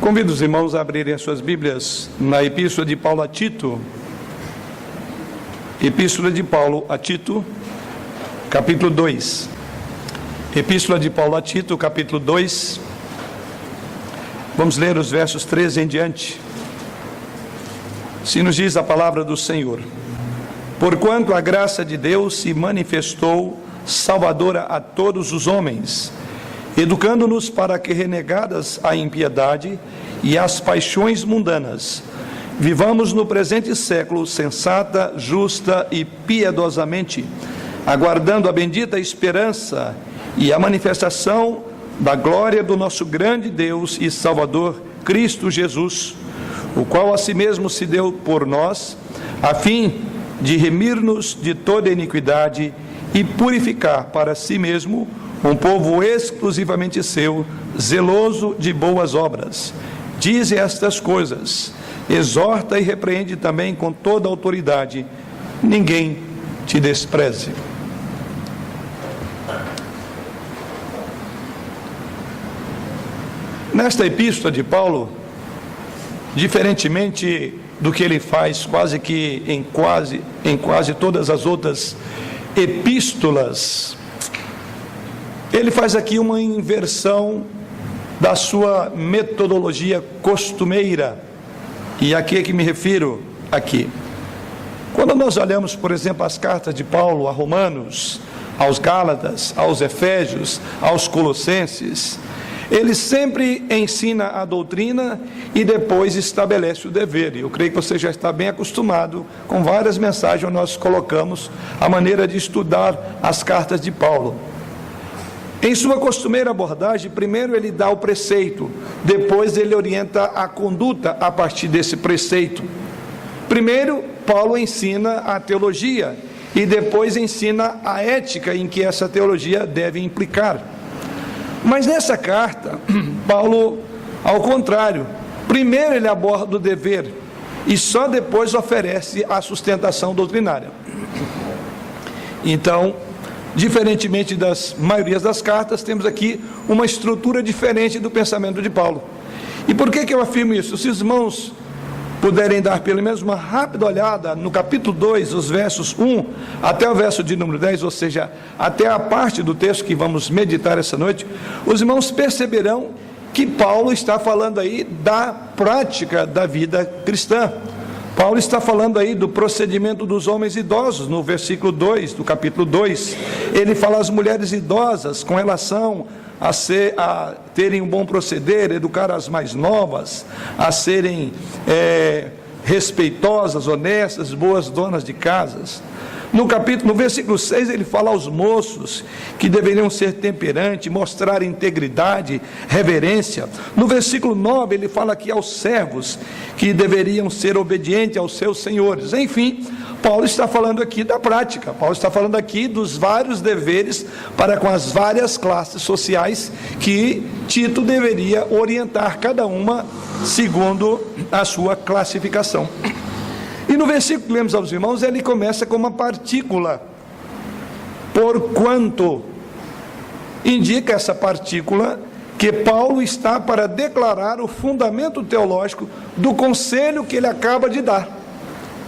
Convido os irmãos a abrirem as suas Bíblias na Epístola de Paulo a Tito. Epístola de Paulo a Tito, capítulo 2. Epístola de Paulo a Tito, capítulo 2. Vamos ler os versos 13 em diante. Se nos diz a palavra do Senhor: porquanto a graça de Deus se manifestou salvadora a todos os homens, educando-nos para que, renegadas a impiedade e as paixões mundanas, vivamos no presente século sensata, justa e piedosamente, aguardando a bendita esperança e a manifestação da glória do nosso grande Deus e Salvador, Cristo Jesus, o qual a si mesmo se deu por nós, a fim de remir-nos de toda iniquidade e purificar para si mesmo um povo exclusivamente seu, zeloso de boas obras. Dize estas coisas, exorta e repreende também com toda autoridade, ninguém te despreze. Nesta epístola de Paulo, diferentemente do que ele faz quase que em quase todas as outras epístolas, ele faz aqui uma inversão da sua metodologia costumeira. E a que me refiro aqui? Quando nós olhamos, por exemplo, as cartas de Paulo a Romanos, aos Gálatas, aos Efésios, aos Colossenses, ele sempre ensina a doutrina e depois estabelece o dever. Eu creio que você já está bem acostumado com várias mensagens onde nós colocamos a maneira de estudar as cartas de Paulo. Em sua costumeira abordagem, primeiro ele dá o preceito, depois ele orienta a conduta a partir desse preceito. Primeiro, Paulo ensina a teologia e depois ensina a ética em que essa teologia deve implicar. Mas nessa carta, Paulo, ao contrário, primeiro ele aborda o dever e só depois oferece a sustentação doutrinária. Então, diferentemente das maiorias das cartas, temos aqui uma estrutura diferente do pensamento de Paulo. E por que eu afirmo isso? Se os irmãos puderem dar pelo menos uma rápida olhada no capítulo 2, os versos 1 até o verso de número 10, ou seja, até a parte do texto que vamos meditar essa noite, os irmãos perceberão que Paulo está falando aí da prática da vida cristã. Paulo está falando aí do procedimento dos homens idosos, no versículo 2 do capítulo 2. Ele fala às mulheres idosas com relação a terem um bom proceder, educar as mais novas, a serem respeitosas, honestas, boas donas de casas. No versículo 6 ele fala aos moços que deveriam ser temperantes, mostrar integridade, reverência. No versículo 9 ele fala aqui aos servos que deveriam ser obedientes aos seus senhores. Enfim, Paulo está falando aqui da prática, Paulo está falando aqui dos vários deveres para com as várias classes sociais que Tito deveria orientar cada uma segundo a sua classificação. E no versículo que lemos aos irmãos, ele começa com uma partícula, porquanto, indica essa partícula que Paulo está para declarar o fundamento teológico do conselho que ele acaba de dar.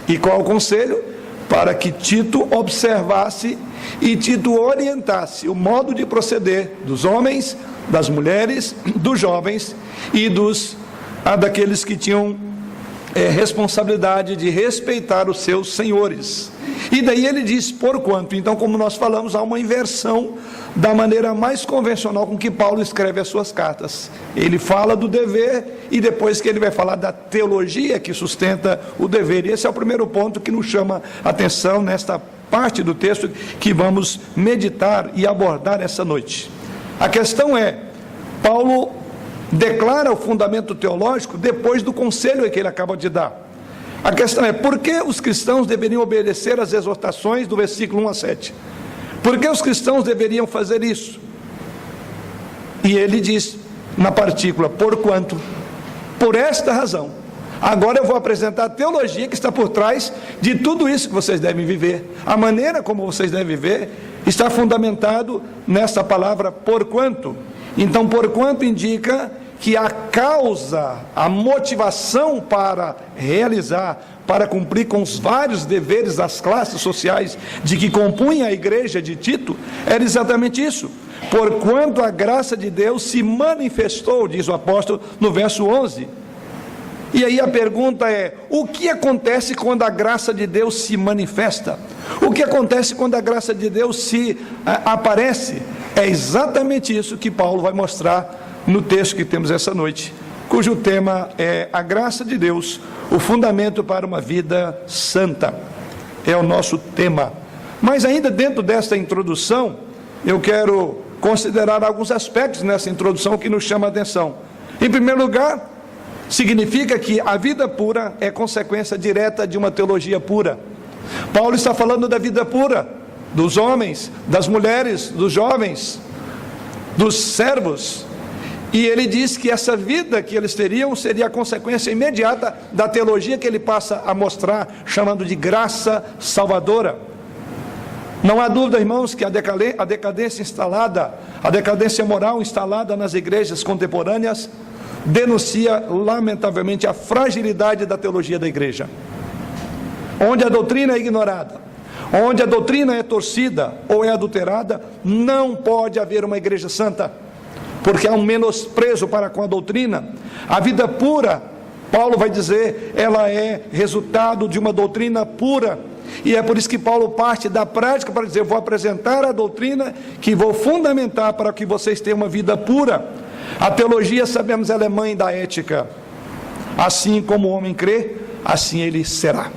E qual o conselho? Para que Tito observasse e Tito orientasse o modo de proceder dos homens, das mulheres, dos jovens e daqueles que tinham responsabilidade de respeitar os seus senhores. E daí ele diz porquanto. Então, como nós falamos, há uma inversão da maneira mais convencional com que Paulo escreve as suas cartas. Ele fala do dever e depois que ele vai falar da teologia que sustenta o dever. E esse é o primeiro ponto que nos chama a atenção nesta parte do texto que vamos meditar e abordar essa noite. A questão é, Paulo declara o fundamento teológico depois do conselho que ele acaba de dar. A questão é, por que os cristãos deveriam obedecer às exortações do versículo 1 a 7? Por que os cristãos deveriam fazer isso? E ele diz na partícula, porquanto, por esta razão. Agora eu vou apresentar a teologia que está por trás de tudo isso que vocês devem viver. A maneira como vocês devem viver está fundamentado nessa palavra porquanto. Então, porquanto indica que a causa, a motivação para realizar, para cumprir com os vários deveres das classes sociais de que compunha a igreja de Tito, era exatamente isso. Porquanto a graça de Deus se manifestou, diz o apóstolo no verso 11. E aí a pergunta é: o que acontece quando a graça de Deus se manifesta? O que acontece quando a graça de Deus se aparece? É exatamente isso que Paulo vai mostrar no texto que temos essa noite, cujo tema é a graça de Deus, o fundamento para uma vida santa. É o nosso tema. Mas ainda dentro desta introdução, eu quero considerar alguns aspectos nessa introdução que nos chamam a atenção. Em primeiro lugar, significa que a vida pura é consequência direta de uma teologia pura. Paulo está falando da vida pura, dos homens, das mulheres, dos jovens, dos servos. E ele diz que essa vida que eles teriam seria a consequência imediata da teologia que ele passa a mostrar, chamando de graça salvadora. Não há dúvida, irmãos, que a decadência instalada, a decadência moral instalada nas igrejas contemporâneas, denuncia lamentavelmente a fragilidade da teologia da igreja. Onde a doutrina é ignorada, onde a doutrina é torcida ou é adulterada, não pode haver uma igreja santa, porque há um menosprezo para com a doutrina. A vida pura, Paulo vai dizer, ela é resultado de uma doutrina pura, e é por isso que Paulo parte da prática para dizer: eu vou apresentar a doutrina que vou fundamentar para que vocês tenham uma vida pura. A teologia, sabemos, ela é mãe da ética. Assim como o homem crê, assim ele será.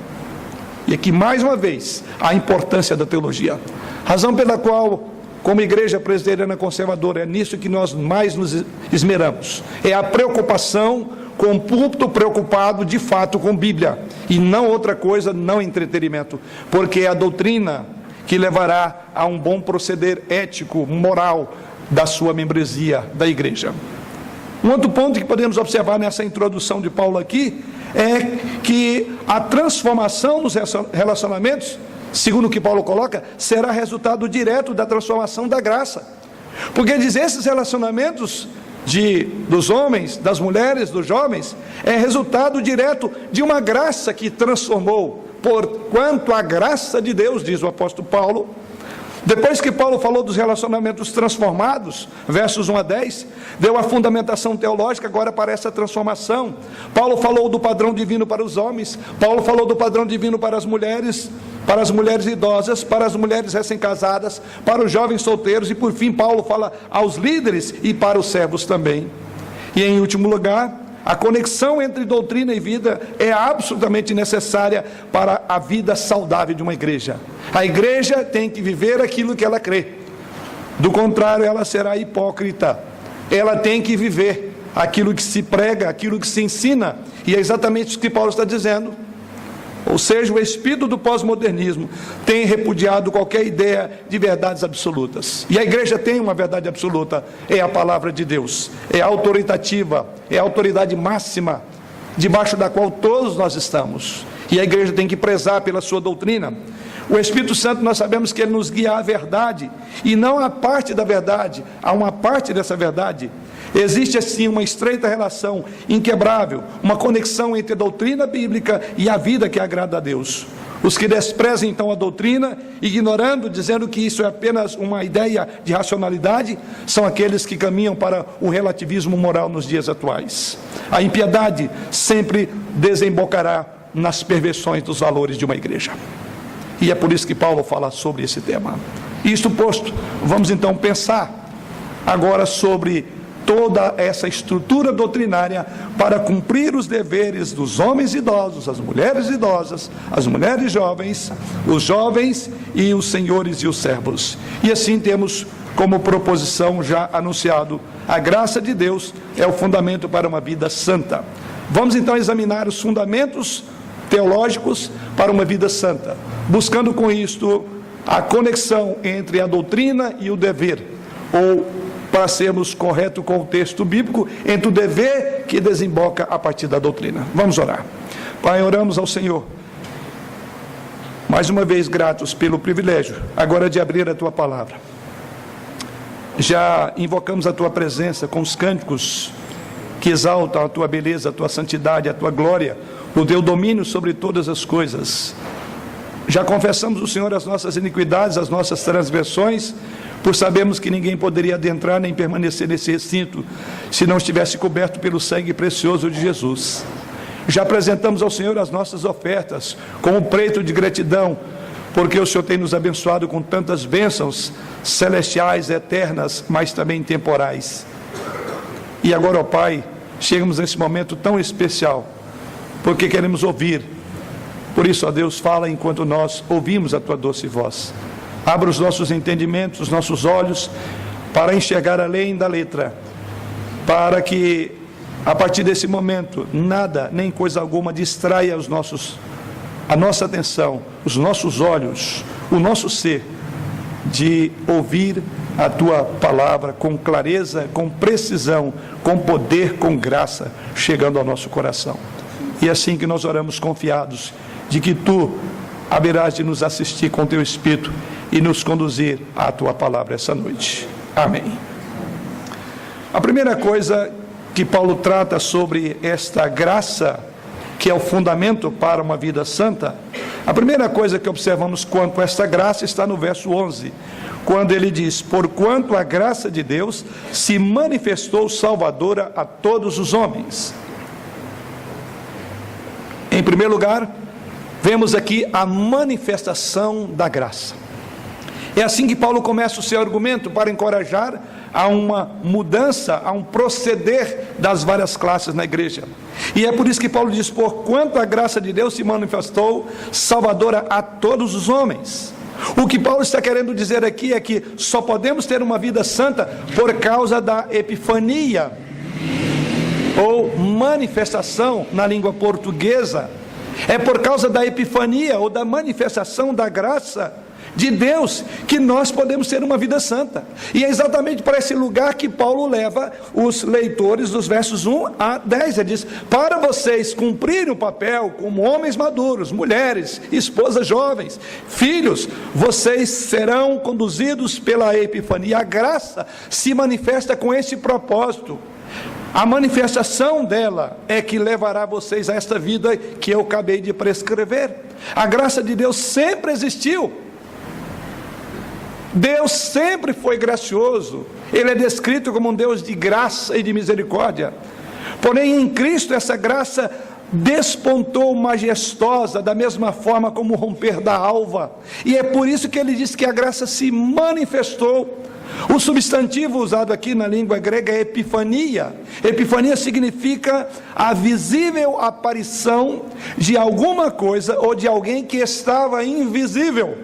E aqui mais uma vez a importância da teologia, razão pela qual, como igreja presbiteriana conservadora, é nisso que nós mais nos esmeramos, é a preocupação com o púlpito preocupado de fato com Bíblia, e não outra coisa, não entretenimento, porque é a doutrina que levará a um bom proceder ético, moral da sua membresia da igreja. Um outro ponto que podemos observar nessa introdução de Paulo aqui é que a transformação dos relacionamentos, segundo o que Paulo coloca, será resultado direto da transformação da graça. Porque diz, esses relacionamentos dos homens, das mulheres, dos jovens, é resultado direto de uma graça que transformou. Porquanto a graça de Deus, diz o apóstolo Paulo, depois que Paulo falou dos relacionamentos transformados, versos 1 a 10, deu a fundamentação teológica agora para essa transformação. Paulo falou do padrão divino para os homens, Paulo falou do padrão divino para as mulheres idosas, para as mulheres recém-casadas, para os jovens solteiros, e por fim Paulo fala aos líderes e para os servos também. E em último lugar, a conexão entre doutrina e vida é absolutamente necessária para a vida saudável de uma igreja. A igreja tem que viver aquilo que ela crê, do contrário ela será hipócrita. Ela tem que viver aquilo que se prega, aquilo que se ensina, e é exatamente isso que Paulo está dizendo. Ou seja, o espírito do pós-modernismo tem repudiado qualquer ideia de verdades absolutas. E a igreja tem uma verdade absoluta, é a palavra de Deus. É autoritativa, é a autoridade máxima, debaixo da qual todos nós estamos. E a igreja tem que prezar pela sua doutrina. O Espírito Santo, nós sabemos que ele nos guia à verdade, e não a parte da verdade, há uma parte dessa verdade. Existe assim uma estreita relação inquebrável, uma conexão entre a doutrina bíblica e a vida que agrada a Deus. Os que desprezam então a doutrina, ignorando, dizendo que isso é apenas uma ideia de racionalidade, são aqueles que caminham para o relativismo moral nos dias atuais. A impiedade sempre desembocará nas perversões dos valores de uma igreja. E é por isso que Paulo fala sobre esse tema. Isto posto, vamos então pensar agora sobre toda essa estrutura doutrinária para cumprir os deveres dos homens idosos, as mulheres idosas, as mulheres jovens, os jovens e os senhores e os servos. E assim temos como proposição já anunciado, a graça de Deus é o fundamento para uma vida santa. Vamos então examinar os fundamentos teológicos para uma vida santa, buscando com isto a conexão entre a doutrina e o dever, ou, para sermos corretos com o texto bíblico, entre o dever que desemboca a partir da doutrina. Vamos orar. Pai, oramos ao Senhor, mais uma vez gratos pelo privilégio agora de abrir a Tua palavra. Já invocamos a Tua presença com os cânticos que exaltam a tua beleza, a tua santidade, a tua glória, o teu domínio sobre todas as coisas. Já confessamos ao Senhor as nossas iniquidades, as nossas transgressões, por sabermos que ninguém poderia adentrar nem permanecer nesse recinto se não estivesse coberto pelo sangue precioso de Jesus. Já apresentamos ao Senhor as nossas ofertas com um preito de gratidão, porque o Senhor tem nos abençoado com tantas bênçãos celestiais, eternas, mas também temporais. E agora, ó Pai, chegamos nesse momento tão especial, porque queremos ouvir. Por isso, ó Deus, fala enquanto nós ouvimos a tua doce voz. Abra os nossos entendimentos, os nossos olhos, para enxergar além da letra, para que, a partir desse momento, nada, nem coisa alguma, distraia a nossa atenção, os nossos olhos, o nosso ser, de ouvir a tua palavra com clareza, com precisão, com poder, com graça, chegando ao nosso coração. E é assim que nós oramos confiados de que tu haverás de nos assistir com teu Espírito e nos conduzir à tua palavra essa noite. Amém. A primeira coisa que Paulo trata sobre esta graça, que é o fundamento para uma vida santa, a primeira coisa que observamos quanto a esta graça está no verso 11, quando ele diz: porquanto a graça de Deus se manifestou salvadora a todos os homens. Em primeiro lugar, vemos aqui a manifestação da graça. É assim que Paulo começa o seu argumento, para encorajar a uma mudança, a um proceder das várias classes na igreja. E é por isso que Paulo diz: porquanto a graça de Deus se manifestou salvadora a todos os homens. O que Paulo está querendo dizer aqui é que só podemos ter uma vida santa por causa da epifania, ou manifestação na língua portuguesa. É por causa da epifania, ou da manifestação da graça de Deus, que nós podemos ter uma vida santa. E é exatamente para esse lugar que Paulo leva os leitores dos versos 1 a 10. Ele diz: para vocês cumprirem o papel como homens maduros, mulheres, esposas jovens, filhos, vocês serão conduzidos pela epifania. A graça se manifesta com esse propósito. A manifestação dela é que levará vocês a esta vida que eu acabei de prescrever. A graça de Deus sempre existiu. Deus sempre foi gracioso. Ele é descrito como um Deus de graça e de misericórdia. Porém, em Cristo, essa graça despontou majestosa, da mesma forma como o romper da alva. E é por isso que ele diz que a graça se manifestou. O substantivo usado aqui na língua grega é epifania. Epifania significa a visível aparição de alguma coisa ou de alguém que estava invisível.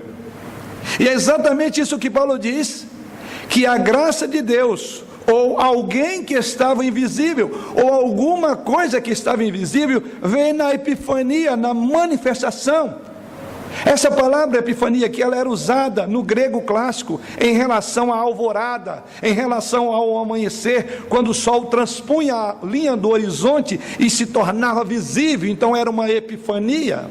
E é exatamente isso que Paulo diz, que a graça de Deus, ou alguém que estava invisível, ou alguma coisa que estava invisível, vem na epifania, na manifestação. Essa palavra epifania aqui, ela era usada no grego clássico em relação à alvorada, em relação ao amanhecer, quando o sol transpunha a linha do horizonte e se tornava visível. Então era uma epifania.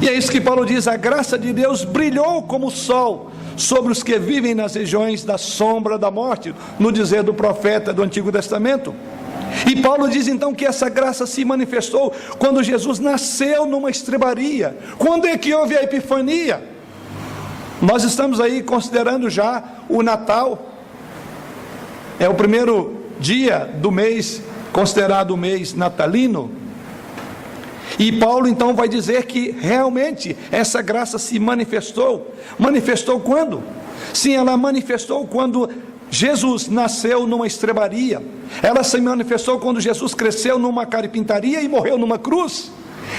E é isso que Paulo diz: a graça de Deus brilhou como o sol sobre os que vivem nas regiões da sombra da morte, no dizer do profeta do Antigo Testamento. E Paulo diz então que essa graça se manifestou quando Jesus nasceu numa estrebaria. Quando é que houve a epifania? Nós estamos aí considerando já o Natal. É o primeiro dia do mês, considerado o mês natalino. E Paulo então vai dizer que realmente essa graça se manifestou. Manifestou quando? Sim, ela manifestou quando Jesus nasceu numa estrebaria. Ela se manifestou quando Jesus cresceu numa carpintaria e morreu numa cruz.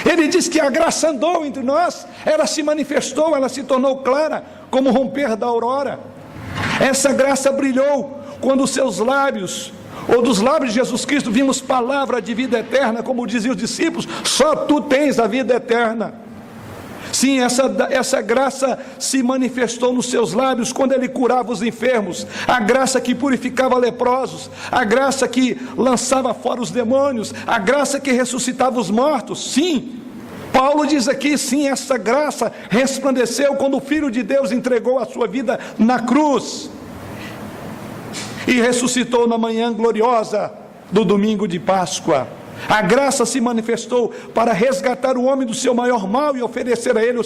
Ele diz que a graça andou entre nós, ela se manifestou, ela se tornou clara como o romper da aurora. Essa graça brilhou quando os seus lábios, ou dos lábios de Jesus Cristo, vimos palavra de vida eterna, como diziam os discípulos: só tu tens a vida eterna. Sim, essa graça se manifestou nos seus lábios quando ele curava os enfermos, a graça que purificava leprosos, a graça que lançava fora os demônios, a graça que ressuscitava os mortos. Sim, Paulo diz aqui, sim, essa graça resplandeceu quando o Filho de Deus entregou a sua vida na cruz e ressuscitou na manhã gloriosa do domingo de Páscoa. A graça se manifestou para resgatar o homem do seu maior mal e oferecer a ele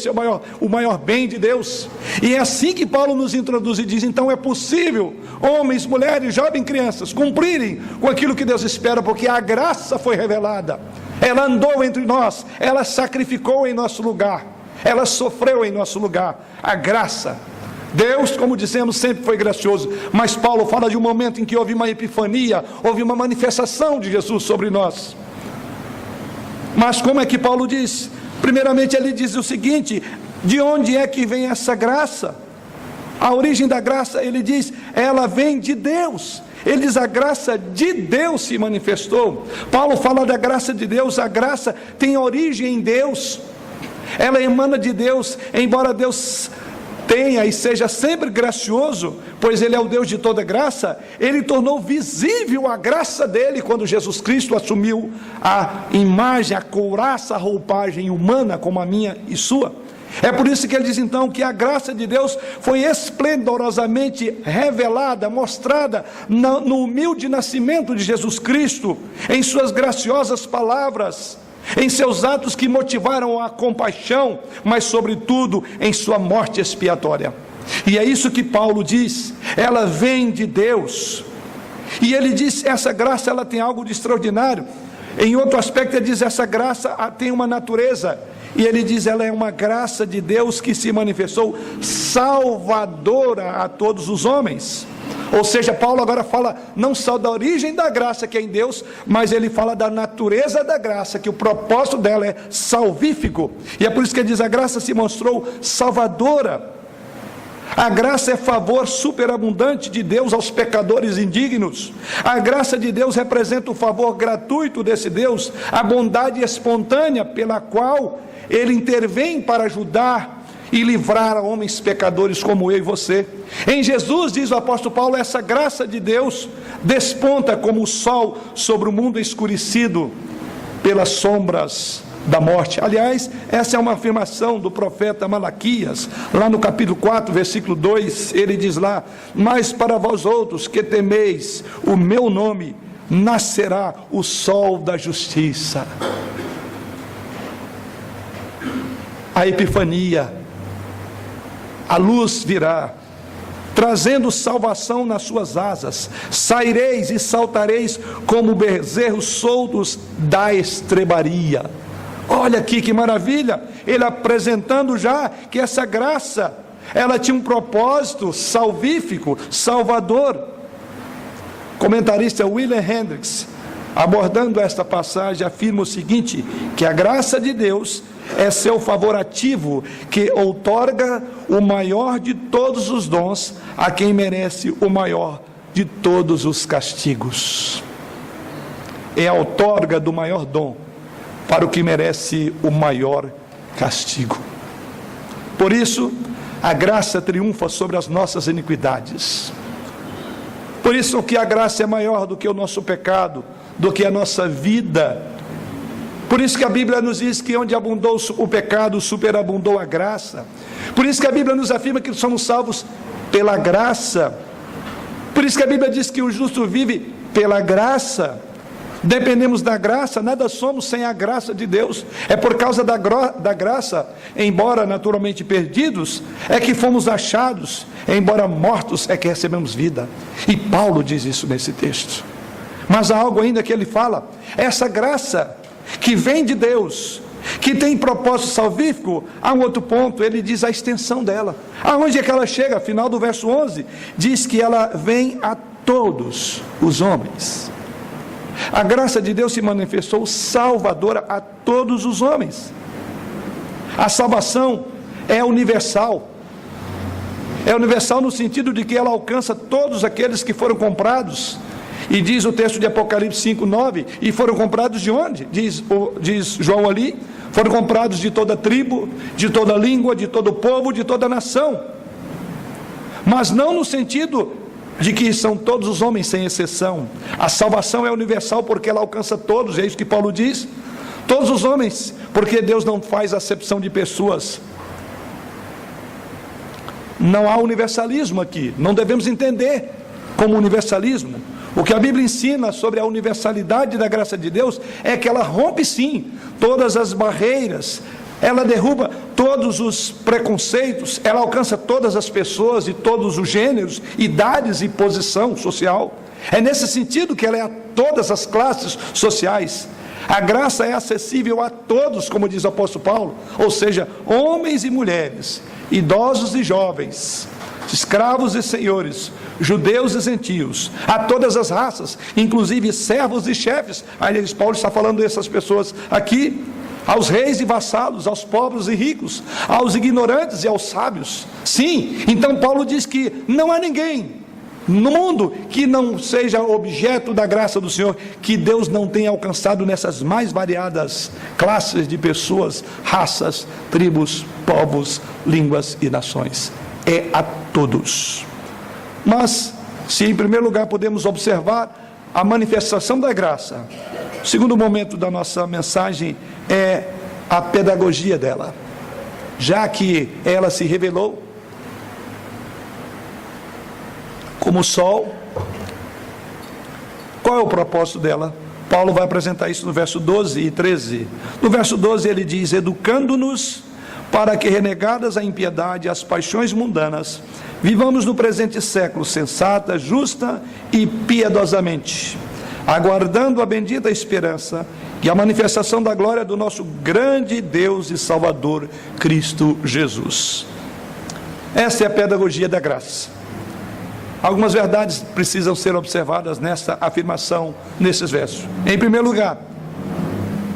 o maior bem de Deus. E é assim que Paulo nos introduz e diz: então é possível homens, mulheres, jovens, crianças cumprirem com aquilo que Deus espera, porque a graça foi revelada. Ela andou entre nós, ela sacrificou em nosso lugar, ela sofreu em nosso lugar. A graça. Deus, como dizemos, sempre foi gracioso, mas Paulo fala de um momento em que houve uma epifania, houve uma manifestação de Jesus sobre nós. Mas como é que Paulo diz? Primeiramente ele diz o seguinte: de onde é que vem essa graça? A origem da graça, ele diz, ela vem de Deus. Ele diz: a graça de Deus se manifestou. Paulo fala da graça de Deus. A graça tem origem em Deus, ela emana de Deus, embora Deus tenha e seja sempre gracioso, pois Ele é o Deus de toda graça. Ele tornou visível a graça dele quando Jesus Cristo assumiu a imagem, a couraça, a roupagem humana como a minha e sua. É por isso que ele diz então que a graça de Deus foi esplendorosamente revelada, mostrada no humilde nascimento de Jesus Cristo, em suas graciosas palavras, em seus atos que motivaram a compaixão, mas sobretudo em sua morte expiatória. E é isso que Paulo diz, ela vem de Deus. E ele diz, essa graça ela tem algo de extraordinário. Em outro aspecto ele diz, essa graça tem uma natureza, e ele diz, ela é uma graça de Deus que se manifestou salvadora a todos os homens. Ou seja, Paulo agora fala não só da origem da graça que é em Deus, mas ele fala da natureza da graça, que o propósito dela é salvífico. E é por isso que ele diz, a graça se mostrou salvadora. A graça é favor superabundante de Deus aos pecadores indignos. A graça de Deus representa o favor gratuito desse Deus, a bondade espontânea pela qual Ele intervém para ajudar e livrar a homens pecadores como eu e você. Em Jesus, diz o apóstolo Paulo, essa graça de Deus desponta como o sol sobre o mundo escurecido pelas sombras da morte. Aliás, essa é uma afirmação do profeta Malaquias, lá no capítulo 4, versículo 2, ele diz lá, mas para vós outros que temeis o meu nome, nascerá o sol da justiça. A epifania, a luz virá, trazendo salvação nas suas asas, saireis e saltareis como bezerros soltos da estrebaria. Olha aqui que maravilha, ele apresentando já que essa graça, ela tinha um propósito salvífico, salvador. Comentarista William Hendricks, abordando esta passagem, afirma o seguinte, que a graça de Deus é seu favor ativo, que outorga o maior de todos os dons a quem merece o maior de todos os castigos. É a outorga do maior dom para o que merece o maior castigo. Por isso, a graça triunfa sobre as nossas iniquidades. Por isso que a graça é maior do que o nosso pecado, do que a nossa vida. Por isso que a Bíblia nos diz que onde abundou o pecado, superabundou a graça. Por isso que a Bíblia nos afirma que somos salvos pela graça. Por isso que a Bíblia diz que o justo vive pela graça. Dependemos da graça, nada somos sem a graça de Deus. É por causa da graça, embora naturalmente perdidos, é que fomos achados, embora mortos, é que recebemos vida. E Paulo diz isso nesse texto. Mas há algo ainda que ele fala, essa graça que vem de Deus, que tem propósito salvífico, há um outro ponto, ele diz a extensão dela. Aonde é que ela chega? Final do verso 11, diz que ela vem a todos os homens. A graça de Deus se manifestou salvadora a todos os homens. A salvação é universal. É universal no sentido de que ela alcança todos aqueles que foram comprados. E diz o texto de Apocalipse 5:9, e foram comprados de onde? Diz João ali, foram comprados de toda tribo, de toda língua, de todo povo, de toda nação. Mas não no sentido de que são todos os homens sem exceção. A salvação é universal porque ela alcança todos, é isso que Paulo diz. Todos os homens, porque Deus não faz acepção de pessoas. Não há universalismo aqui, não devemos entender como universalismo. O que a Bíblia ensina sobre a universalidade da graça de Deus é que ela rompe sim todas as barreiras, ela derruba todos os preconceitos, ela alcança todas as pessoas de todos os gêneros, idades e posição social. É nesse sentido que ela é a todas as classes sociais. A graça é acessível a todos, como diz o apóstolo Paulo, ou seja, homens e mulheres, idosos e jovens, escravos e senhores, judeus e gentios, a todas as raças, inclusive servos e chefes. Aliás, Paulo está falando dessas pessoas aqui, aos reis e vassalos, aos pobres e ricos, aos ignorantes e aos sábios. Sim, então Paulo diz que não há ninguém no mundo que não seja objeto da graça do Senhor, que Deus não tenha alcançado nessas mais variadas classes de pessoas, raças, tribos, povos, línguas e nações. É a todos. Mas, se em primeiro lugar podemos observar a manifestação da graça, o segundo momento da nossa mensagem é a pedagogia dela. Já que ela se revelou como o sol, qual é o propósito dela? Paulo vai apresentar isso no verso 12 e 13. No verso 12 ele diz: educando-nos para que, renegadas a impiedade e as paixões mundanas, vivamos no presente século sensata, justa e piedosamente, aguardando a bendita esperança e a manifestação da glória do nosso grande Deus e Salvador, Cristo Jesus. Essa é a pedagogia da graça. Algumas verdades precisam ser observadas nessa afirmação, nesses versos. Em primeiro lugar,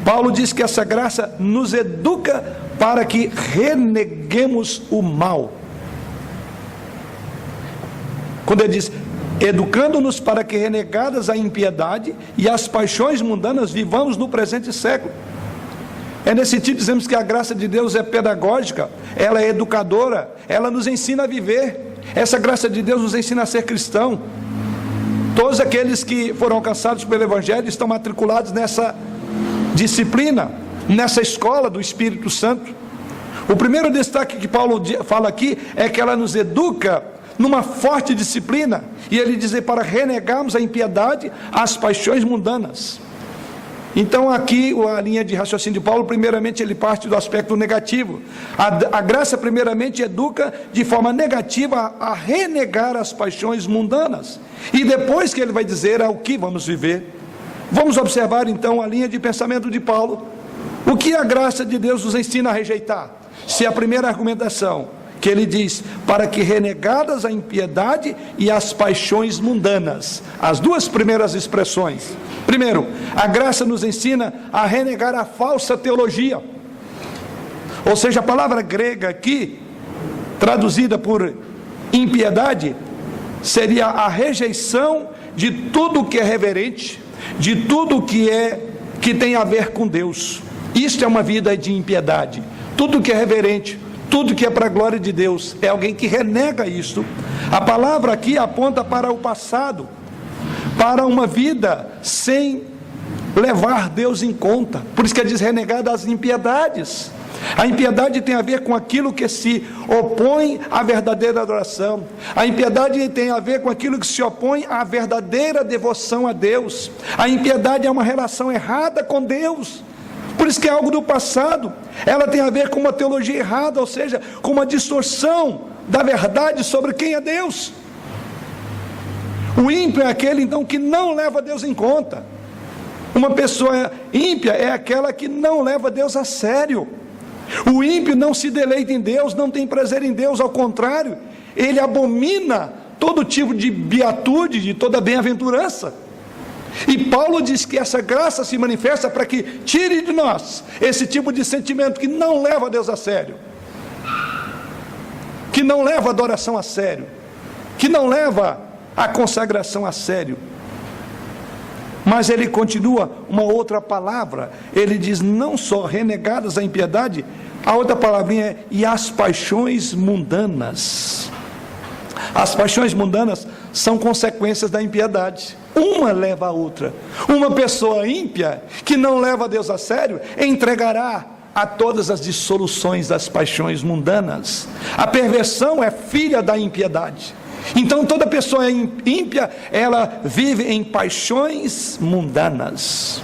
Paulo diz que essa graça nos educa para que reneguemos o mal. Quando ele diz, educando-nos para que, renegadas a impiedade e as paixões mundanas, vivamos no presente século. É nesse sentido que dizemos que a graça de Deus é pedagógica, ela é educadora, ela nos ensina a viver. Essa graça de Deus nos ensina a ser cristão. Todos aqueles que foram alcançados pelo Evangelho estão matriculados nessa disciplina, nessa escola do Espírito Santo. O primeiro destaque que Paulo fala aqui é que ela nos educa numa forte disciplina, e ele diz para renegarmos a impiedade, as paixões mundanas. Então aqui a linha de raciocínio de Paulo, primeiramente ele parte do aspecto negativo. A graça primeiramente educa de forma negativa a renegar as paixões mundanas, e depois que ele vai dizer ao que vamos viver. Vamos observar então a linha de pensamento de Paulo. O que a graça de Deus nos ensina a rejeitar? Se a primeira argumentação, que ele diz, para que renegadas a impiedade e as paixões mundanas, as duas primeiras expressões. Primeiro, a graça nos ensina a renegar a falsa teologia, ou seja, a palavra grega aqui, traduzida por impiedade, seria a rejeição de tudo que é reverente, de tudo que tem a ver com Deus. Isto é uma vida de impiedade. Tudo que é reverente, tudo que é para a glória de Deus, é alguém que renega isto. A palavra aqui aponta para o passado, para uma vida sem levar Deus em conta. Por isso que ele diz renegar das impiedades. A impiedade tem a ver com aquilo que se opõe à verdadeira adoração. A impiedade tem a ver com aquilo que se opõe à verdadeira devoção a Deus. A impiedade é uma relação errada com Deus. Por isso que é algo do passado. Ela tem a ver com uma teologia errada, ou seja, com uma distorção da verdade sobre quem é Deus. O ímpio é aquele então que não leva Deus em conta. Uma pessoa ímpia é aquela que não leva Deus a sério. O ímpio não se deleita em Deus, não tem prazer em Deus, ao contrário, ele abomina todo tipo de beatude, de toda bem-aventurança. E Paulo diz que essa graça se manifesta para que tire de nós esse tipo de sentimento que não leva Deus a sério, que não leva a adoração a sério, que não leva a consagração a sério. Mas ele continua uma outra palavra, ele diz não só renegadas a impiedade, a outra palavrinha é e as paixões mundanas. As paixões mundanas são consequências da impiedade, uma leva a outra. Uma pessoa ímpia, que não leva Deus a sério, entregará a todas as dissoluções das paixões mundanas. A perversão é filha da impiedade. Então toda pessoa ímpia, ela vive em paixões mundanas,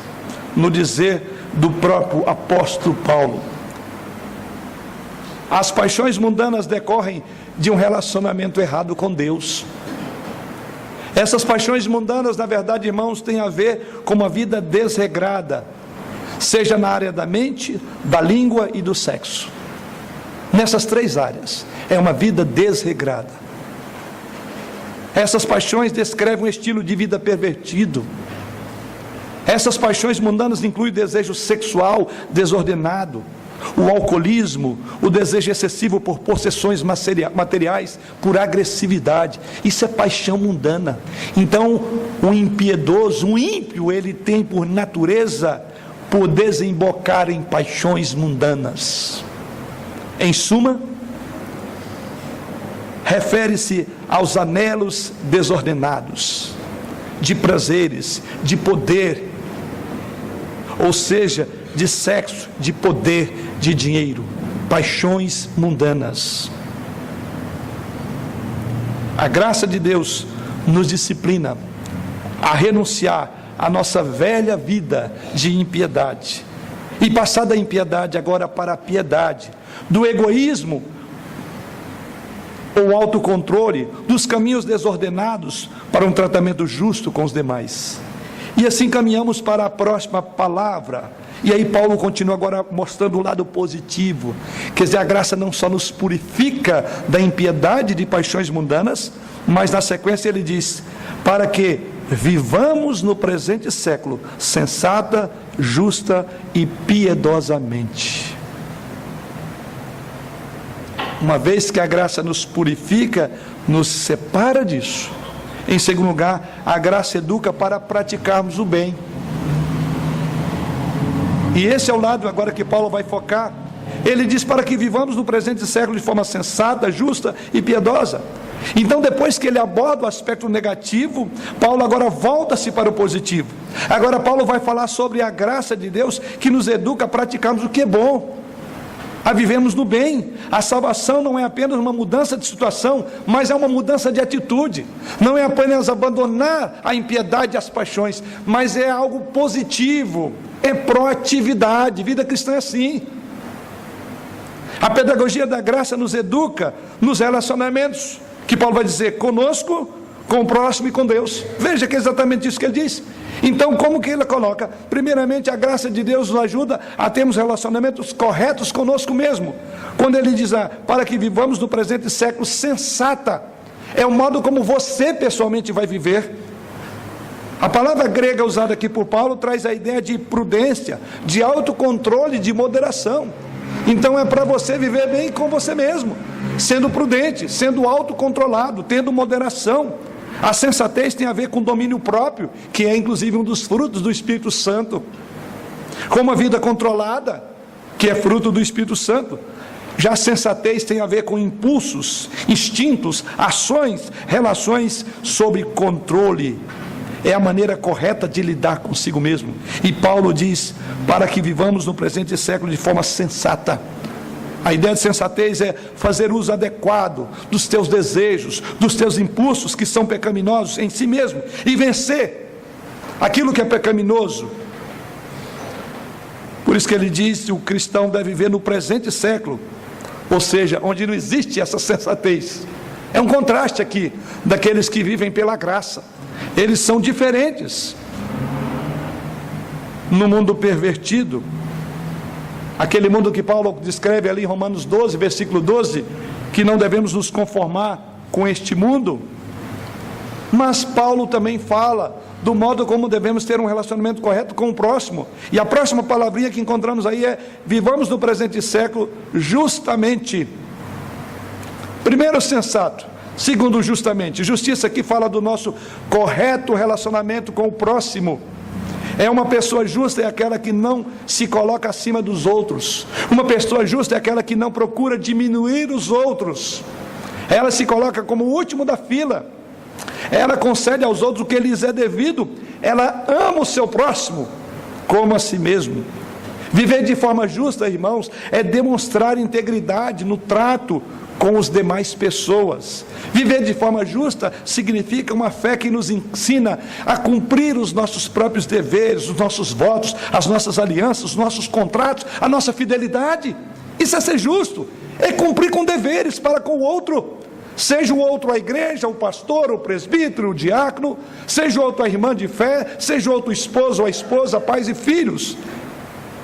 no dizer do próprio apóstolo Paulo. As paixões mundanas decorrem de um relacionamento errado com Deus. Essas paixões mundanas, na verdade, irmãos, têm a ver com uma vida desregrada, seja na área da mente, da língua e do sexo. Nessas três áreas, é uma vida desregrada. Essas paixões descrevem um estilo de vida pervertido. Essas paixões mundanas incluem o desejo sexual desordenado, o alcoolismo, o desejo excessivo por possessões materiais, por agressividade. Isso é paixão mundana. Então, o impiedoso, o ímpio, ele tem por natureza por desembocar em paixões mundanas. Em suma, refere-se aos anelos desordenados, de prazeres, de poder, ou seja, de sexo, de poder, de dinheiro, paixões mundanas. A graça de Deus nos disciplina a renunciar à nossa velha vida de impiedade e passar da impiedade agora para a piedade, do egoísmo ou autocontrole, dos caminhos desordenados para um tratamento justo com os demais. E assim caminhamos para a próxima palavra. E aí Paulo continua agora mostrando o lado positivo. Quer dizer, a graça não só nos purifica da impiedade de paixões mundanas, mas na sequência ele diz, para que vivamos no presente século sensata, justa e piedosamente. Uma vez que a graça nos purifica, nos separa disso. Em segundo lugar, a graça educa para praticarmos o bem. E esse é o lado agora que Paulo vai focar. Ele diz para que vivamos no presente século de forma sensata, justa e piedosa. Então, depois que ele aborda o aspecto negativo, Paulo agora volta-se para o positivo. Agora Paulo vai falar sobre a graça de Deus que nos educa a praticarmos o que é bom, a vivemos no bem. A salvação não é apenas uma mudança de situação, mas é uma mudança de atitude. Não é apenas abandonar a impiedade e as paixões, mas é algo positivo, é proatividade. Vida cristã é assim. A pedagogia da graça nos educa nos relacionamentos, que Paulo vai dizer, conosco, com o próximo e com Deus. Veja que é exatamente isso que ele diz. Então, como que ele coloca? Primeiramente, a graça de Deus nos ajuda a termos relacionamentos corretos conosco mesmo. Quando ele diz, para que vivamos no presente século sensata, é o modo como você pessoalmente vai viver. A palavra grega usada aqui por Paulo traz a ideia de prudência, de autocontrole, de moderação. Então é para você viver bem com você mesmo, sendo prudente, sendo autocontrolado, tendo moderação. A sensatez tem a ver com domínio próprio, que é inclusive um dos frutos do Espírito Santo. Com uma vida controlada, que é fruto do Espírito Santo. Já a sensatez tem a ver com impulsos, instintos, ações, relações sob controle. É a maneira correta de lidar consigo mesmo. E Paulo diz, para que vivamos no presente século de forma sensata. A ideia de sensatez é fazer uso adequado dos teus desejos, dos teus impulsos que são pecaminosos em si mesmo, e vencer aquilo que é pecaminoso. Por isso que ele diz que o cristão deve viver no presente século, ou seja, onde não existe essa sensatez. É um contraste aqui daqueles que vivem pela graça. Eles são diferentes. No mundo pervertido, aquele mundo que Paulo descreve ali em Romanos 12, versículo 12, que não devemos nos conformar com este mundo. Mas Paulo também fala do modo como devemos ter um relacionamento correto com o próximo. E a próxima palavrinha que encontramos aí é: vivamos no presente século justamente. Primeiro, sensato. Segundo, justamente. Justiça aqui fala do nosso correto relacionamento com o próximo. É uma pessoa justa, é aquela que não se coloca acima dos outros. Uma pessoa justa é aquela que não procura diminuir os outros. Ela se coloca como o último da fila. Ela concede aos outros o que lhes é devido. Ela ama o seu próximo como a si mesmo. Viver de forma justa, irmãos, é demonstrar integridade no trato com as demais pessoas. Viver de forma justa significa uma fé que nos ensina a cumprir os nossos próprios deveres, os nossos votos, as nossas alianças, os nossos contratos, a nossa fidelidade. Isso é ser justo, é cumprir com deveres para com o outro. Seja o outro a igreja, o pastor, o presbítero, o diácono, seja o outro a irmã de fé, seja o outro o esposo ou a esposa, pais e filhos.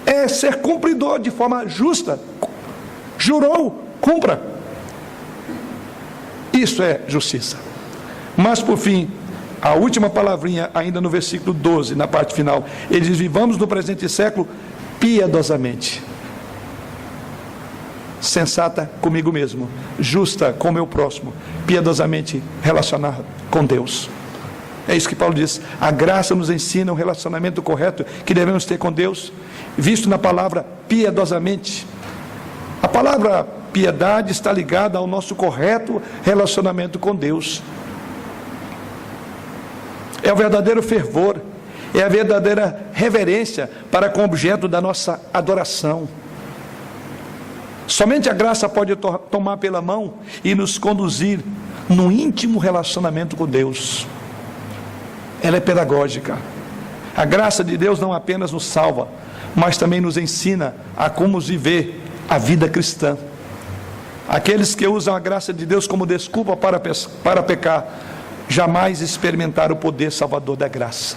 É ser cumpridor de forma justa. Jurou, cumpra. Isso é justiça. Mas por fim, a última palavrinha ainda no versículo 12, na parte final, ele diz: vivamos no presente século piedosamente, sensata comigo mesmo, justa com o meu próximo, piedosamente relacionado com Deus. É isso que Paulo diz. A graça nos ensina um relacionamento correto que devemos ter com Deus, visto na palavra piedosamente. A palavra piedade está ligada ao nosso correto relacionamento com Deus. É o verdadeiro fervor, é a verdadeira reverência para com o objeto da nossa adoração. Somente a graça pode tomar pela mão e nos conduzir num íntimo relacionamento com Deus. Ela é pedagógica. A graça de Deus não apenas nos salva, mas também nos ensina a como viver a vida cristã. Aqueles que usam a graça de Deus como desculpa para pecar, jamais experimentaram o poder salvador da graça.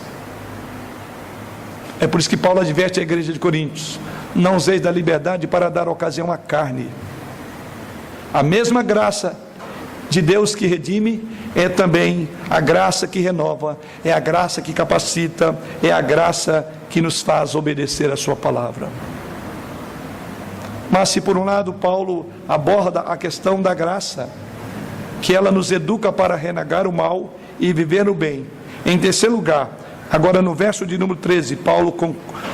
É por isso que Paulo adverte a igreja de Coríntios: não useis da liberdade para dar ocasião à carne. A mesma graça de Deus que redime é também a graça que renova, é a graça que capacita, é a graça que nos faz obedecer a sua palavra. Mas se por um lado Paulo aborda a questão da graça, que ela nos educa para renegar o mal e viver o bem, em terceiro lugar, agora no verso de número 13, Paulo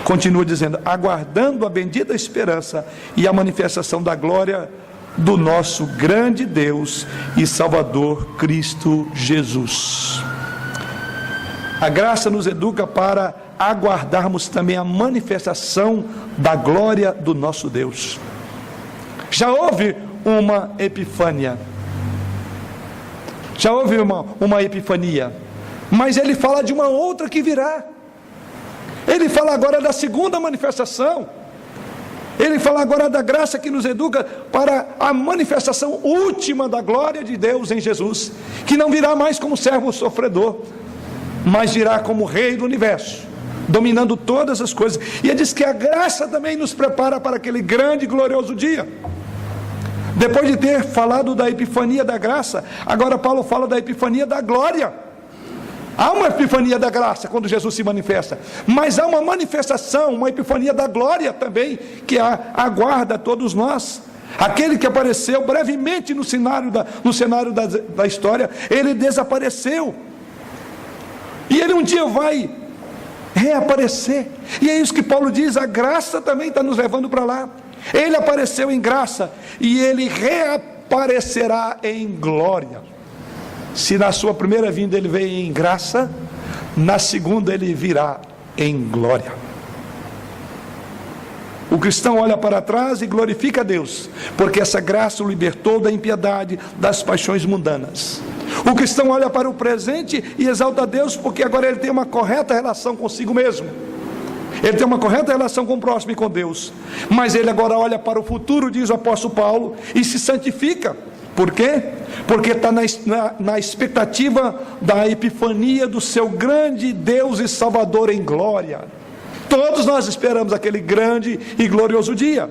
continua dizendo: aguardando a bendita esperança e a manifestação da glória do nosso grande Deus e Salvador Cristo Jesus. A graça nos educa para aguardarmos também a manifestação da glória do nosso Deus. Já houve uma epifânia, já houve uma epifania, mas ele fala de uma outra que virá. Ele fala agora da segunda manifestação. Ele fala agora da graça que nos educa para a manifestação última da glória de Deus em Jesus, que não virá mais como servo sofredor, mas virá como Rei do universo, dominando todas as coisas. E ele diz que a graça também nos prepara para aquele grande e glorioso dia. Depois de ter falado da epifania da graça, agora Paulo fala da epifania da glória. Há uma epifania da graça quando Jesus se manifesta, mas há uma manifestação, uma epifania da glória também, que aguarda todos nós. Aquele que apareceu brevemente no cenário da história, ele desapareceu, e ele um dia vai reaparecer. E é isso que Paulo diz: a graça também está nos levando para lá. Ele apareceu em graça e ele reaparecerá em glória. Se na sua primeira vinda ele veio em graça, na segunda ele virá em glória. O cristão olha para trás e glorifica a Deus, porque essa graça o libertou da impiedade, das paixões mundanas. O cristão olha para o presente e exalta a Deus, porque agora ele tem uma correta relação consigo mesmo. Ele tem uma correta relação com o próximo e com Deus. Mas ele agora olha para o futuro, diz o apóstolo Paulo, e se santifica. Por quê? Porque está na expectativa da epifania do seu grande Deus e Salvador em glória. Todos nós esperamos aquele grande e glorioso dia.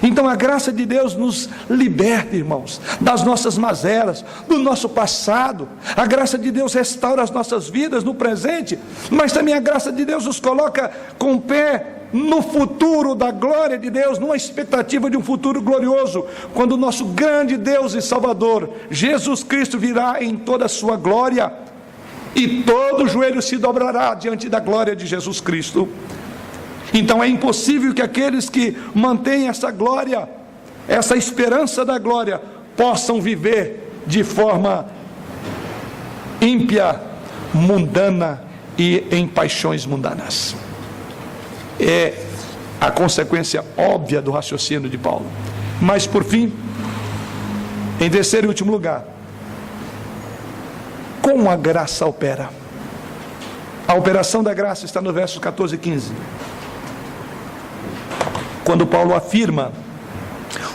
Então a graça de Deus nos liberta, irmãos, das nossas mazelas, do nosso passado. A graça de Deus restaura as nossas vidas no presente, mas também a graça de Deus nos coloca com o pé no futuro da glória de Deus, numa expectativa de um futuro glorioso, quando o nosso grande Deus e Salvador, Jesus Cristo, virá em toda a sua glória, e todo joelho se dobrará diante da glória de Jesus Cristo. Então é impossível que aqueles que mantêm essa glória, essa esperança da glória, possam viver de forma ímpia, mundana e em paixões mundanas. É a consequência óbvia do raciocínio de Paulo. Mas por fim, Em terceiro e último lugar, como a graça opera. A operação da graça está no versos 14 e 15. Quando Paulo afirma: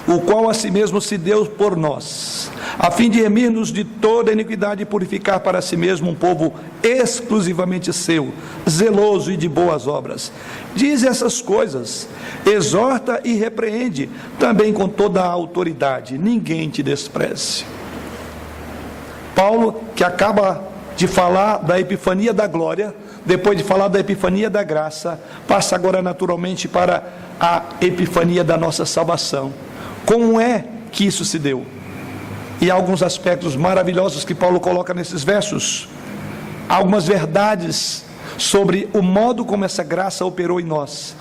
o qual a si mesmo se deu por nós, a fim de remir-nos de toda iniquidade e purificar para si mesmo um povo exclusivamente seu, zeloso e de boas obras. Diz essas coisas, exorta e repreende, também com toda a autoridade. Ninguém te despreze. Paulo, que acaba de falar da epifania da glória, depois de falar da epifania da graça, passa agora naturalmente para a epifania da nossa salvação. Como é que isso se deu? E há alguns aspectos maravilhosos que Paulo coloca nesses versos. Há algumas verdades sobre o modo como essa graça operou em nós.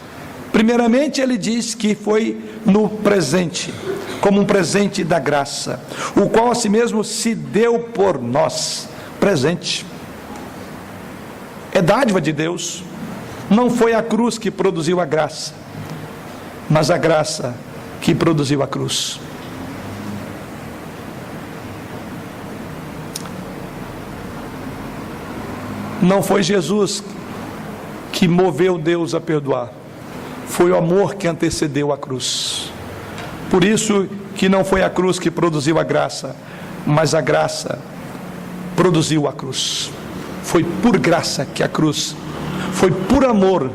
Primeiramente, ele diz que foi no presente, como um presente da graça, o qual a si mesmo se deu por nós. Presente. É dádiva de Deus. Não foi a cruz que produziu a graça, mas a graça que produziu a cruz. Não foi Jesus que moveu Deus a perdoar, foi o amor que antecedeu a cruz. Por isso que não foi a cruz que produziu a graça, mas a graça produziu a cruz. Foi por graça que a cruz, foi por amor.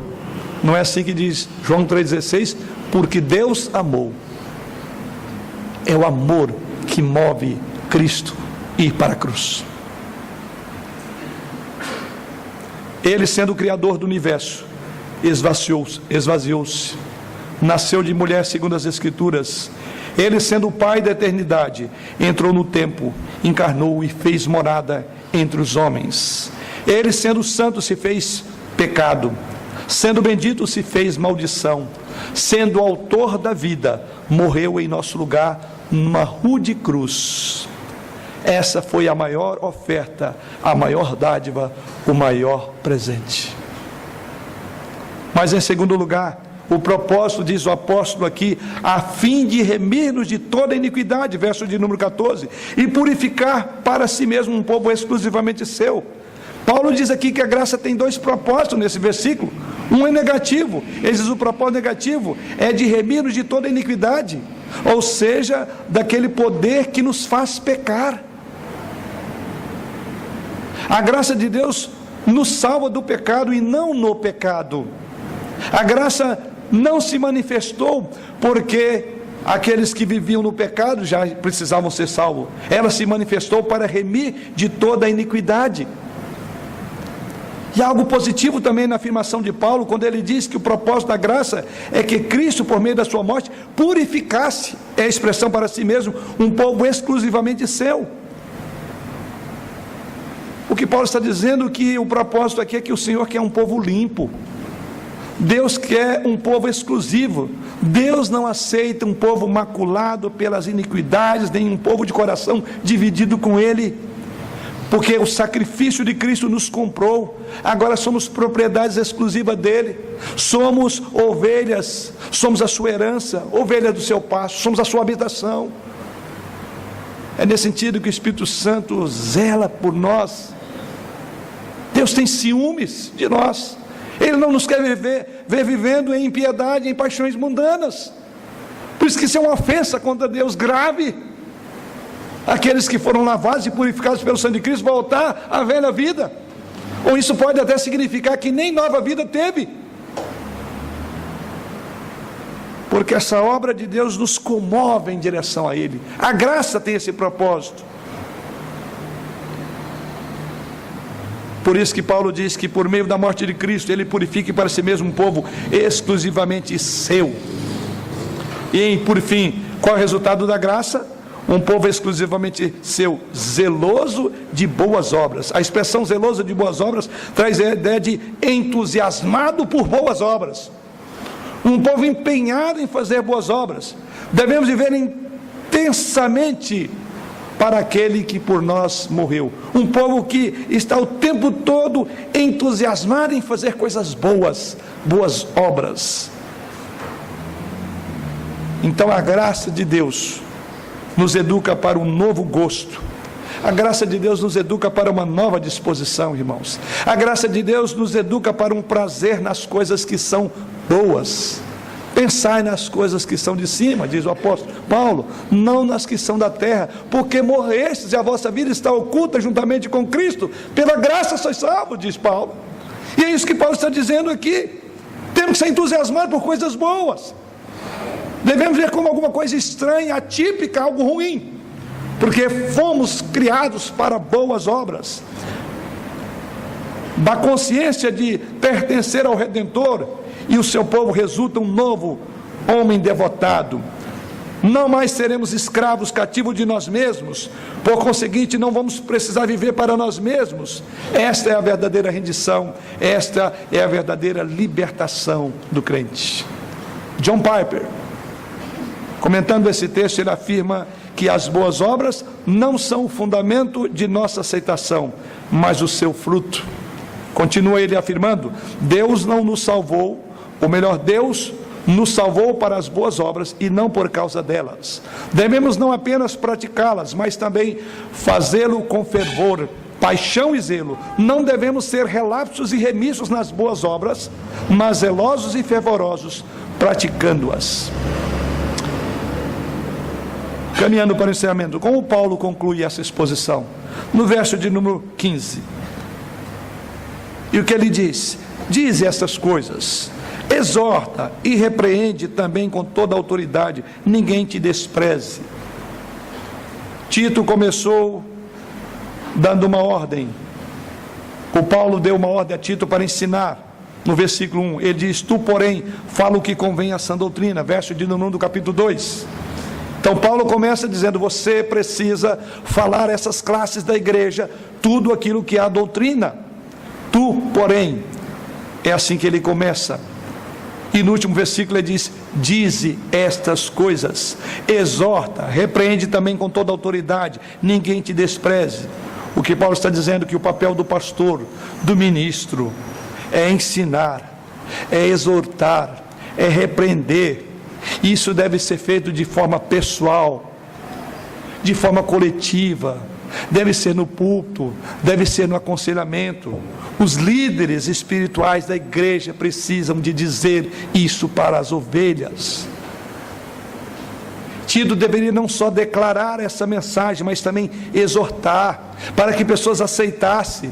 Não é assim que diz João 3,16? Porque Deus amou. É o amor que move Cristo ir para a cruz. Ele, sendo o Criador do universo, esvaziou-se, nasceu de mulher segundo as Escrituras. Ele, sendo o Pai da eternidade, entrou no tempo, encarnou e fez morada entre os homens. Ele, sendo santo, se fez pecado, sendo bendito, se fez maldição, sendo autor da vida, morreu em nosso lugar numa rude cruz. Essa foi a maior oferta, a maior dádiva, o maior presente. Mas em segundo lugar, o propósito, diz o apóstolo aqui, a fim de remir-nos de toda iniquidade, verso de número 14, e purificar para si mesmo um povo exclusivamente seu. Paulo diz aqui que a graça tem dois propósitos nesse versículo. Um é negativo. Ele diz: o propósito negativo é de remir-nos de toda iniquidade, ou seja, daquele poder que nos faz pecar. A graça de Deus nos salva do pecado e não no pecado. A graça não se manifestou porque aqueles que viviam no pecado já precisavam ser salvos. Ela se manifestou para remir de toda a iniquidade. E há algo positivo também na afirmação de Paulo, quando ele diz que o propósito da graça é que Cristo, por meio da sua morte, purificasse, é a expressão para si mesmo, um povo exclusivamente seu. O que Paulo está dizendo, que o propósito aqui é que o Senhor quer um povo limpo. Deus quer um povo exclusivo. Deus não aceita um povo maculado pelas iniquidades, nem um povo de coração dividido com Ele, porque o sacrifício de Cristo nos comprou. Agora somos propriedades exclusivas dele, somos ovelhas, somos a sua herança, ovelha do seu pasto, somos a sua habitação. É nesse sentido que o Espírito Santo zela por nós. Deus tem ciúmes de nós. Ele não nos quer ver vivendo em impiedade, em paixões mundanas. Por isso que isso é uma ofensa contra Deus grave. Aqueles que foram lavados e purificados pelo sangue de Cristo voltar à velha vida. Ou isso pode até significar que nem nova vida teve. Porque essa obra de Deus nos comove em direção a Ele. A graça tem esse propósito. Por isso que Paulo diz que por meio da morte de Cristo, Ele purifica para si mesmo um povo exclusivamente seu. E por fim, qual é o resultado da graça? Um povo exclusivamente seu, zeloso de boas obras. A expressão zeloso de boas obras traz a ideia de entusiasmado por boas obras. Um povo empenhado em fazer boas obras. Devemos viver intensamente para aquele que por nós morreu. Um povo que está o tempo todo entusiasmado em fazer coisas boas, boas obras. Então a graça de Deus nos educa para um novo gosto. A graça de Deus nos educa para uma nova disposição, irmãos. A graça de Deus nos educa para um prazer nas coisas que são boas. Pensai nas coisas que são de cima, diz o apóstolo Paulo, não nas que são da terra, porque morrestes e a vossa vida está oculta juntamente com Cristo. Pela graça sois salvos, diz Paulo. E é isso que Paulo está dizendo aqui. Temos que ser entusiasmados por coisas boas. Devemos ver como alguma coisa estranha, atípica, algo ruim, porque fomos criados para boas obras. Da consciência de pertencer ao Redentor, e o seu povo resulta um novo homem devotado. Não mais seremos escravos, cativos de nós mesmos. Por conseguinte, não vamos precisar viver para nós mesmos. Esta é a verdadeira rendição, esta é a verdadeira libertação do crente. John Piper, comentando esse texto, ele afirma que as boas obras não são o fundamento de nossa aceitação, mas o seu fruto. Continua ele afirmando: Deus não nos salvou, ou melhor, Deus nos salvou para as boas obras e não por causa delas. Devemos não apenas praticá-las, mas também fazê-lo com fervor, paixão e zelo. Não devemos ser relapsos e remissos nas boas obras, mas zelosos e fervorosos praticando-as. Caminhando para o encerramento, como Paulo conclui essa exposição? No verso de número 15. E o que ele diz? Diz essas coisas, exorta e repreende também com toda a autoridade, ninguém te despreze. Tito começou dando uma ordem. O Paulo deu uma ordem a Tito para ensinar. No versículo 1, ele diz: tu, porém, fala o que convém à sã doutrina. Verso de número 1 do capítulo 2. Então Paulo começa dizendo: você precisa falar essas classes da igreja, tudo aquilo que é a doutrina. Tu, porém, é assim que ele começa. E no último versículo ele diz: dize estas coisas, exorta, repreende também com toda a autoridade, ninguém te despreze. O que Paulo está dizendo é que o papel do pastor, do ministro, é ensinar, é exortar, é repreender. Isso deve ser feito de forma pessoal, de forma coletiva, deve ser no púlpito, deve ser no aconselhamento. Os líderes espirituais da igreja precisam de dizer isso para as ovelhas. Tito deveria não só declarar essa mensagem, mas também exortar, para que pessoas aceitassem.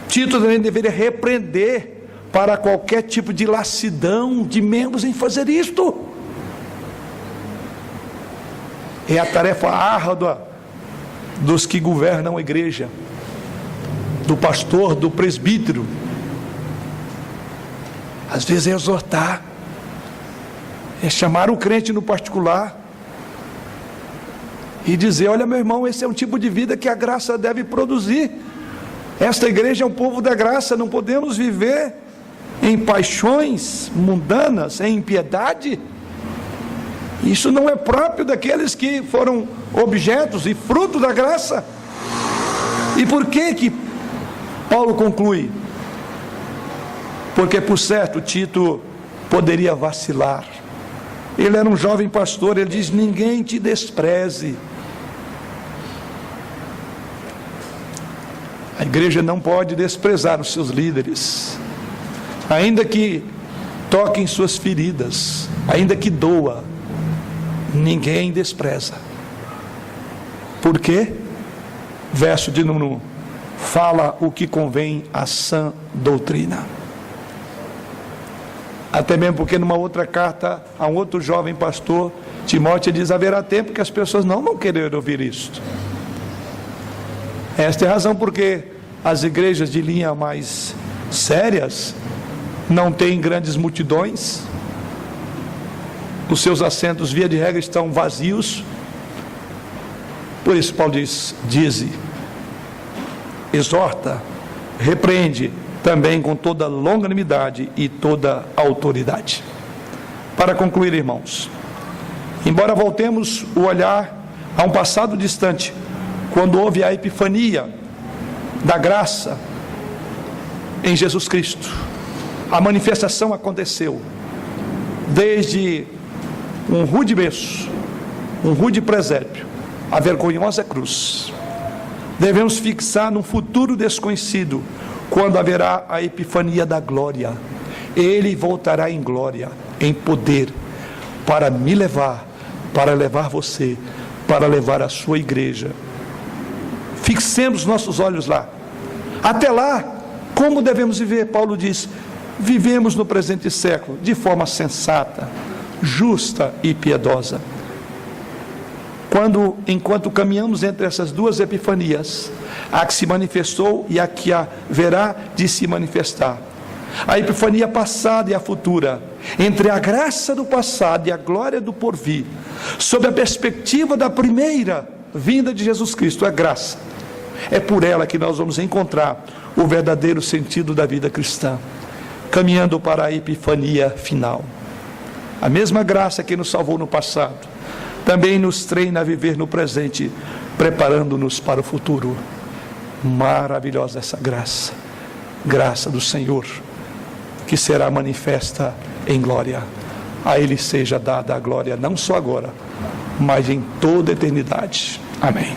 Tito também deveria repreender para qualquer tipo de lassidão de membros em fazer isto. É a tarefa árdua dos que governam a igreja, do pastor, do presbítero. Às vezes é exortar, é chamar o crente no particular e dizer: olha, meu irmão, esse é um tipo de vida que a graça deve produzir. Esta igreja é um povo da graça, não podemos viver em paixões mundanas, em impiedade. Isso não é próprio daqueles que foram objetos e fruto da graça. E por que Paulo conclui? Porque, por certo, Tito poderia vacilar. Ele era um jovem pastor, ele diz: ninguém te despreze. A igreja não pode desprezar os seus líderes, ainda que toquem suas feridas, ainda que doa, ninguém despreza. Por quê? Verso de número 1, fala o que convém à sã doutrina. Até mesmo porque numa outra carta a um outro jovem pastor, Timóteo, diz: haverá tempo que as pessoas não vão querer ouvir isto. Esta é a razão porque as igrejas de linha mais sérias não têm grandes multidões, os seus assentos via de regra estão vazios. Por isso Paulo diz: dize, exorta, repreende também com toda longanimidade e toda autoridade. Para concluir, irmãos, embora voltemos o olhar a um passado distante, quando houve a epifania da graça em Jesus Cristo, a manifestação aconteceu desde um rude berço, um rude presépio, a vergonhosa cruz. Devemos fixar num futuro desconhecido, quando haverá a epifania da glória. Ele voltará em glória, em poder, para me levar, para levar você, para levar a sua igreja. Fixemos nossos olhos lá. Até lá, como devemos viver? Paulo diz: vivemos no presente século de forma sensata, justa e piedosa. Enquanto caminhamos entre essas duas epifanias, a que se manifestou e a que haverá de se manifestar, a epifania passada e a futura, entre a graça do passado e a glória do porvir, sob a perspectiva da primeira vinda de Jesus Cristo, a graça, é por ela que nós vamos encontrar o verdadeiro sentido da vida cristã, caminhando para a epifania final. A mesma graça que nos salvou no passado também nos treina a viver no presente, preparando-nos para o futuro. Maravilhosa essa graça, graça do Senhor, que será manifesta em glória. A Ele seja dada a glória, não só agora, mas em toda a eternidade. Amém.